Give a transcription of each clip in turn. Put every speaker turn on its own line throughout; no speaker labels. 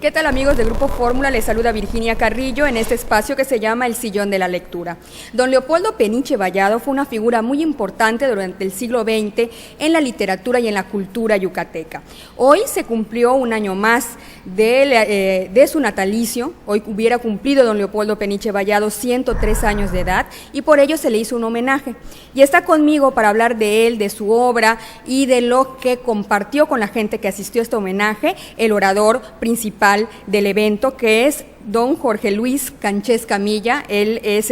¿Qué tal, amigos de Grupo Fórmula? Les saluda Virginia Carrillo en este espacio que se llama El Sillón de la Lectura. Don Leopoldo Peniche Vallado fue una figura muy importante durante el siglo XX en la literatura y en la cultura yucateca. Hoy se cumplió un año más de su natalicio. Hoy hubiera cumplido don Leopoldo Peniche Vallado 103 años de edad y por ello se le hizo un homenaje. Y está conmigo para hablar de él, de su obra y de lo que compartió con la gente que asistió a este homenaje, el orador principal del evento, que es don Jorge Luis Canchés Camilla. Él es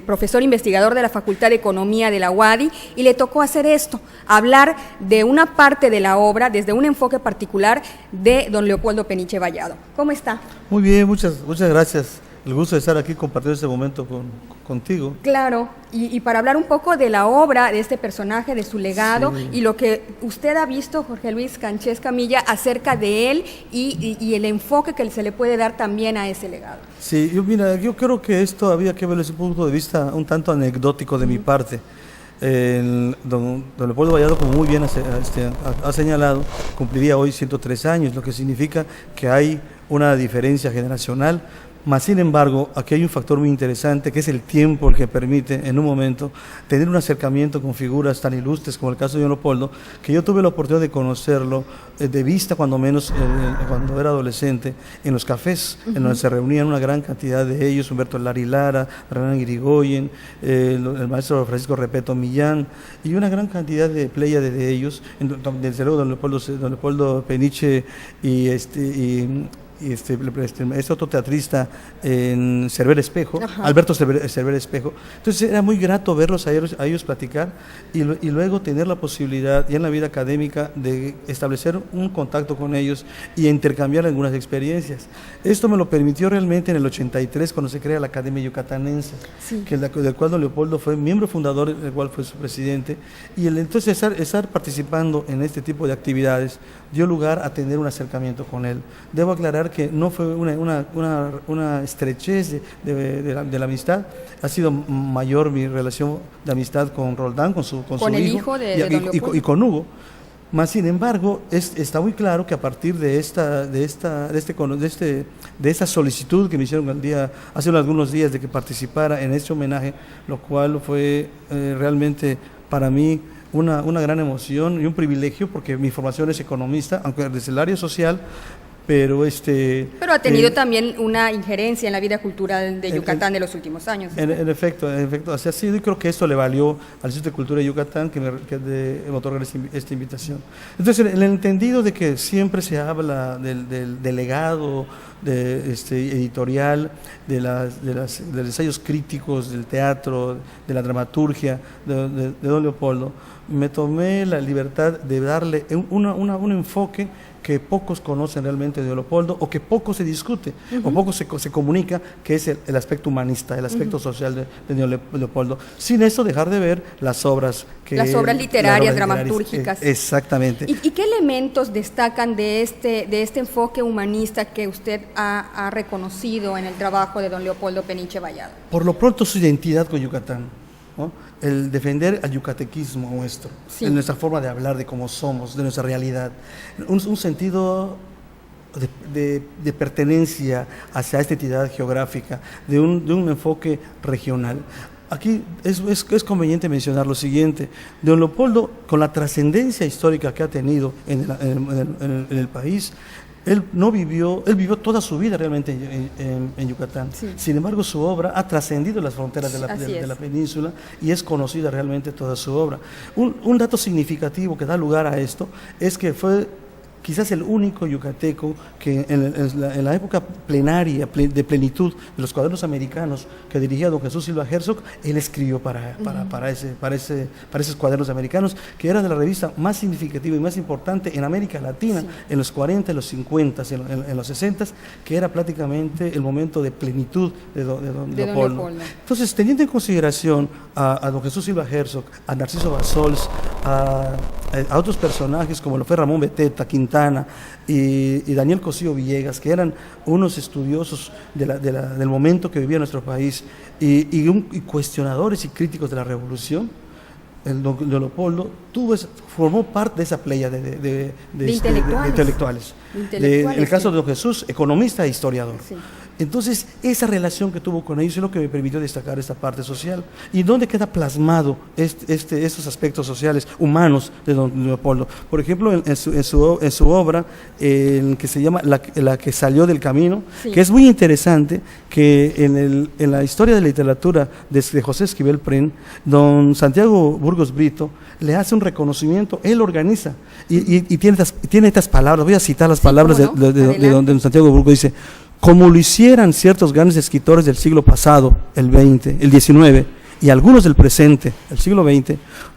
profesor investigador de la Facultad de Economía de la UADY y le tocó hacer esto, hablar de una parte de la obra desde un enfoque particular de don Leopoldo Peniche Vallado. ¿Cómo está?
Muy bien, muchas gracias. El gusto de estar aquí compartiendo este momento contigo.
Claro, y para hablar un poco de la obra, de este personaje, de su legado, sí, y lo que usted ha visto, Jorge Luis Canchés Camilla, acerca de él y el enfoque que se le puede dar también a ese legado.
Sí, yo creo que esto había que verlo desde un punto de vista un tanto anecdótico de mi parte. Don Leopoldo Vallado, como muy bien ha señalado, cumpliría hoy 103 años, lo que significa que hay una diferencia generacional. Mas, sin embargo, aquí hay un factor muy interesante, que es el tiempo el que permite, en un momento, tener un acercamiento con figuras tan ilustres como el caso de don Leopoldo, que yo tuve la oportunidad de conocerlo de vista, cuando menos, cuando era adolescente, en los cafés, en donde se reunían una gran cantidad de ellos, Humberto Lari Lara, Hernán Irigoyen, el maestro Francisco Repeto Millán, y una gran cantidad de pléyade de ellos, desde luego don Leopoldo Peniche y este otro teatrista en Cerver Espejo, ajá, Alberto Cerver Espejo. Entonces era muy grato verlos a ellos platicar y luego tener la posibilidad ya en la vida académica de establecer un contacto con ellos y intercambiar algunas experiencias. Esto me lo permitió realmente en el 83, cuando se crea la Academia Yucatanense, sí, del cual don Leopoldo fue miembro fundador, del cual fue su presidente, y entonces estar participando en este tipo de actividades dio lugar a tener un acercamiento con él. Debo aclarar que no fue una estrechez de la amistad, ha sido mayor mi relación de amistad con Roldán, con su hijo
de don Leopoldo,
y con Hugo. Mas, sin embargo, está muy claro que a partir de esta solicitud que me hicieron hace algunos días de que participara en este homenaje, lo cual fue realmente para mí una gran emoción y un privilegio, porque mi formación es economista, aunque desde el área social, pero
ha tenido también una injerencia en la vida cultural de Yucatán de los últimos años.
En efecto, así ha sido, y creo que esto le valió al Instituto de Cultura de Yucatán que me otorga esta invitación. Entonces, en el entendido de que siempre se habla del legado editorial, de los ensayos críticos del teatro, de la dramaturgia de don Leopoldo, me tomé la libertad de darle un enfoque que pocos conocen realmente de Leopoldo, o que poco se discute, o poco se comunica, que es el aspecto humanista, el aspecto social de Leopoldo, sin eso dejar de ver las obras
literarias, dramatúrgicas.
Exactamente.
¿Y qué elementos destacan de este enfoque humanista que usted ha reconocido en el trabajo de don Leopoldo Peniche Vallado?
Por lo pronto, su identidad con Yucatán, ¿no? El defender al yucatequismo nuestro, sí, en nuestra forma de hablar, de cómo somos, de nuestra realidad, un sentido de pertenencia hacia esta entidad geográfica, de un enfoque regional. Aquí es conveniente mencionar lo siguiente: don Leopoldo, con la trascendencia histórica que ha tenido en el país, él vivió toda su vida realmente en Yucatán. Sí. Sin embargo, su obra ha trascendido las fronteras de la península y es conocida realmente toda su obra. Un dato significativo que da lugar a esto es que fue quizás el único yucateco que en la época plenaria, de plenitud de los cuadernos americanos que dirigía don Jesús Silva Herzog, él escribió para esos cuadernos americanos, que era de la revista más significativa y más importante en América Latina, sí, en los 40, en los 50, en los 60, que era prácticamente el momento de plenitud de don Leopoldo. Entonces, teniendo en consideración a don Jesús Silva Herzog, a Narciso Bassols, a otros personajes como lo fue Ramón Beteta, Quintana y Daniel Cosío Villegas, que eran unos estudiosos del momento que vivía nuestro país y cuestionadores y críticos de la revolución, el don Leopoldo formó parte de esa playa de
intelectuales.
En el caso de don Jesús, economista e historiador.
Sí.
Entonces, esa relación que tuvo con ellos es lo que me permitió destacar esta parte social. ¿Y dónde queda plasmado estos aspectos sociales, humanos de don Leopoldo? Por ejemplo, en su obra, que se llama La que salió del camino, sí, que es muy interesante, que en la historia de la literatura de José Esquivel Pren, don Santiago Burgos Brito le hace un reconocimiento, él organiza, y tiene estas palabras, voy a citar las palabras de don Santiago Burgos, dice: como lo hicieran ciertos grandes escritores del siglo pasado, el XX, el XIX, y algunos del presente, el siglo XX,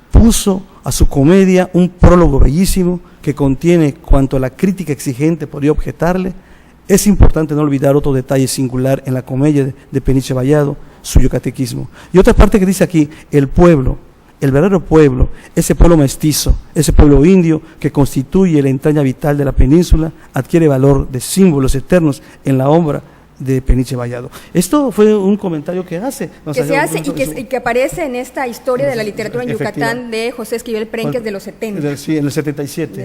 puso a su comedia un prólogo bellísimo que contiene cuanto a la crítica exigente podría objetarle. Es importante no olvidar otro detalle singular en la comedia de Peniche Vallado, su yucatequismo. Y otra parte que dice aquí: el pueblo, el verdadero pueblo, ese pueblo mestizo, ese pueblo indio que constituye la entraña vital de la península, adquiere valor de símbolos eternos en la obra de Peniche Vallado. Esto fue un comentario que hace.
Y que aparece en esta historia de la literatura en Yucatán de José Esquivel Pren, que es de los 70.
Sí, en el 77.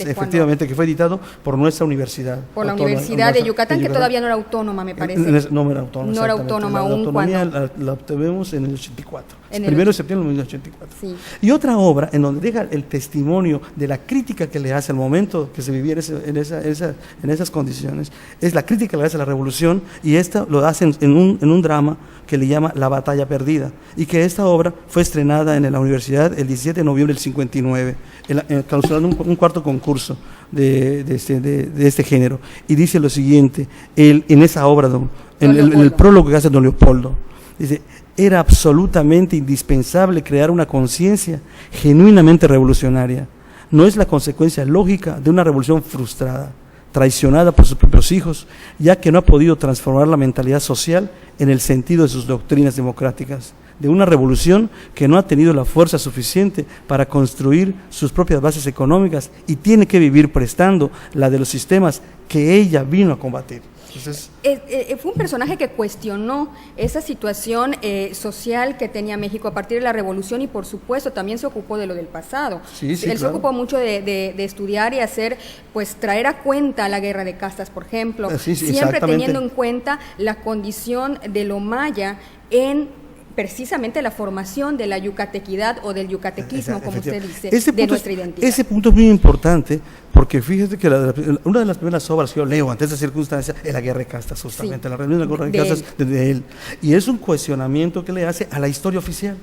Efectivamente, que fue editado por nuestra universidad.
Por la Universidad de Yucatán, que todavía no era autónoma, me parece.
No era autónoma.
No era autónoma aún.
La autonomía la obtuvimos en el 84.
En el
1 de septiembre de 1984.
Sí.
Y otra obra en donde deja el testimonio de la crítica que le hace al momento que se vivía en esas condiciones, es la crítica que le hace a la revolución, y esta lo hacen en un drama que le llama La batalla perdida, y que esta obra fue estrenada en la universidad el 17 de noviembre del 59, clausurando un cuarto concurso de este género. Y dice lo siguiente, en esa obra, en el prólogo que hace don Leopoldo, dice: era absolutamente indispensable crear una conciencia genuinamente revolucionaria. No es la consecuencia lógica de una revolución frustrada, traicionada por sus propios hijos, ya que no ha podido transformar la mentalidad social en el sentido de sus doctrinas democráticas, de una revolución que no ha tenido la fuerza suficiente para construir sus propias bases económicas y tiene que vivir prestando la de los sistemas que ella vino a combatir. Entonces,
fue un personaje que cuestionó esa situación social que tenía México a partir de la revolución, y por supuesto también se ocupó de lo del pasado.
Sí,
Él
claro.
se ocupó mucho de estudiar y hacer, pues traer a cuenta la guerra de castas, por ejemplo, siempre teniendo en cuenta la condición de lo maya en precisamente la formación de la yucatequidad o del yucatequismo, como usted dice, de nuestra identidad.
Ese punto es muy importante, porque fíjate que una de las primeras obras que yo leo ante esa circunstancia es La guerra de castas, justamente, la reunión de la guerra de castas de él. Y es un cuestionamiento que le hace a la historia oficial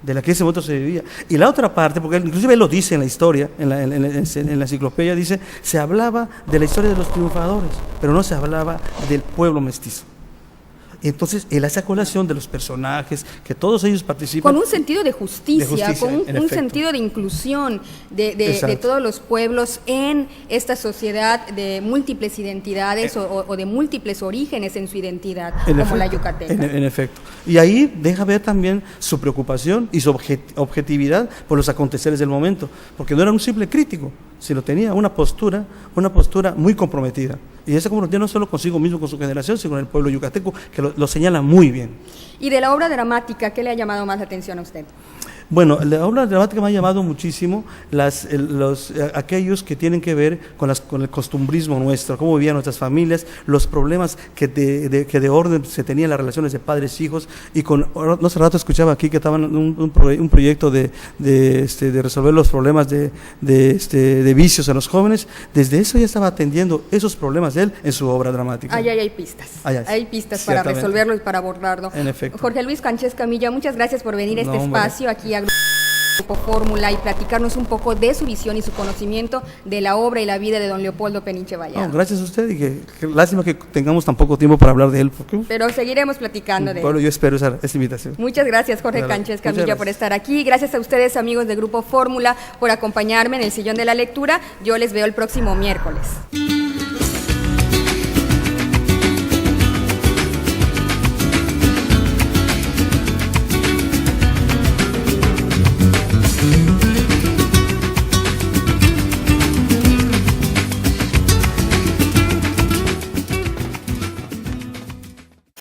de la que en ese momento se vivía. Y la otra parte, porque inclusive él lo dice en la historia, en la enciclopedia, dice, se hablaba de la historia de los triunfadores, pero no se hablaba del pueblo mestizo. Entonces, él hace colación de los personajes, que todos ellos participan.
Con un sentido de justicia con un sentido de inclusión de todos los pueblos en esta sociedad de múltiples identidades o de múltiples orígenes en su identidad, la yucateca.
En efecto. Y ahí deja ver también su preocupación y su objetividad por los aconteceres del momento, porque no era un simple crítico, sino tenía una postura muy comprometida. Y esa comprometida no solo consigo mismo, con su generación, sino con el pueblo yucateco, que lo señala muy bien.
Y de la obra dramática, ¿qué le ha llamado más la atención a usted?
Bueno, la obra dramática me ha llamado muchísimo aquellos que tienen que ver con el costumbrismo nuestro, cómo vivían nuestras familias, los problemas que de orden se tenían las relaciones de padres e hijos, y no hace rato escuchaba aquí que estaban un proyecto de resolver los problemas de vicios en los jóvenes. Desde eso ya estaba atendiendo esos problemas de él en su obra dramática.
Hay pistas. Hay pistas para resolverlo y para abordarlo.
En efecto.
Jorge Luis Canchés Camilla, muchas gracias por venir a este espacio aquí a Grupo Fórmula y platicarnos un poco de su visión y su conocimiento de la obra y la vida de don Leopoldo Peniche Vallado.
Gracias a usted, y que lástima que tengamos tan poco tiempo para hablar de él.
Pero seguiremos platicando de él.
Bueno, yo espero esa invitación.
Muchas gracias, Jorge Canchés Camilla, por estar aquí. Gracias a ustedes, amigos de Grupo Fórmula, por acompañarme en el Sillón de la Lectura. Yo les veo el próximo miércoles.